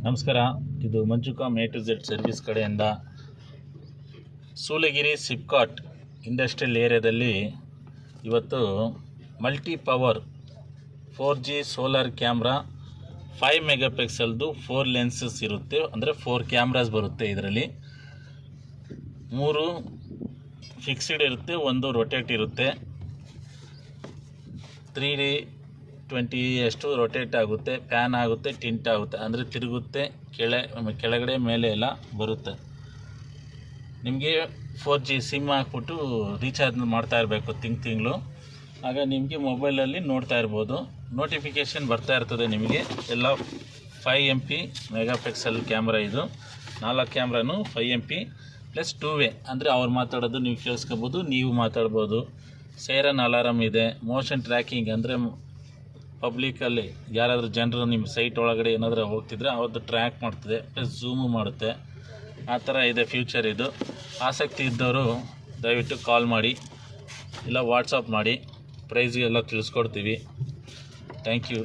ನಮಸ್ಕಾರ. ಇದು ಮಂಜುಕಾಮ್ A to Z service ಕಡೆಯಿಂದ ಸೂಲಗಿರಿ ಸಿಪ್ಕಾಟ್ ಇಂಡಸ್ಟ್ರಿಯಲ್ ಏರಿಯಾದಲ್ಲಿ ಇವತ್ತು multi power 4G solar camera 5 ಮೆಗಾಪಿಕ್ಸೆಲ್ದು 4 lenses ಇರುತ್ತೆ. ಅಂದರೆ 4 ಕ್ಯಾಮ್ರಾಸ್ ಬರುತ್ತೆ. ಇದರಲ್ಲಿ 3 ಫಿಕ್ಸ್ಡ್ ಇರುತ್ತೆ, 1 ರೊಟೇಟ್ ಇರುತ್ತೆ. 3D 20 ಅಷ್ಟು ರೊಟೇಟ್ ಆಗುತ್ತೆ, ಪ್ಯಾನ್ ಆಗುತ್ತೆ, ಟಿಂಟ್ ಆಗುತ್ತೆ, ಅಂದರೆ ತಿರುಗುತ್ತೆ, ಕೆಳಗಡೆ ಮೇಲೆ ಎಲ್ಲ ಬರುತ್ತೆ. ನಿಮಗೆ 4G ಸಿಮ್ ಹಾಕ್ಬಿಟ್ಟು ರೀಚಾರ್ಜ್ ಮಾಡ್ತಾ ಇರಬೇಕು ತಿಂಗಳು. ಆಗ ನಿಮಗೆ ಮೊಬೈಲಲ್ಲಿ ನೋಡ್ತಾ ಇರ್ಬೋದು, ನೋಟಿಫಿಕೇಷನ್ ಬರ್ತಾ ಇರ್ತದೆ ನಿಮಗೆ. ಎಲ್ಲ 5 MP ಮೆಗಾಪಿಕ್ಸೆಲ್ ಕ್ಯಾಮ್ರಾ. ಇದು 4 ಕ್ಯಾಮ್ರಾನು 5 MP ಪ್ಲಸ್ 2 ವೇ, ಅಂದರೆ ಅವ್ರು ಮಾತಾಡೋದು ನೀವು ಕೇಳಿಸ್ಕೋಬೋದು, ನೀವು ಮಾತಾಡ್ಬೋದು. ಸೈರನ್ ಅಲಾರಮ್ ಇದೆ. ಮೋಷನ್ ಟ್ರ್ಯಾಕಿಂಗ್, ಅಂದರೆ ಪಬ್ಲಿಕಲ್ಲಿ ಯಾರಾದರೂ ಜನರು ನಿಮ್ಮ ಸೈಟ್ ಒಳಗಡೆ ಏನಾದರೂ ಹೋಗ್ತಿದ್ರೆ ಅವ್ರದ್ದು ಟ್ರ್ಯಾಕ್ ಮಾಡ್ತದೆ, ಪ್ಲಸ್ ಝೂಮು ಮಾಡುತ್ತೆ. ಆ ಥರ ಇದೆ ಫ್ಯೂಚರ್ ಇದು. ಆಸಕ್ತಿ ಇದ್ದವರು ದಯವಿಟ್ಟು ಕಾಲ್ ಮಾಡಿ, ಇಲ್ಲ ವಾಟ್ಸಪ್ ಮಾಡಿ, ಪ್ರೈಸ್ಗೆಲ್ಲ ತಿಳಿಸ್ಕೊಡ್ತೀವಿ. Thank you.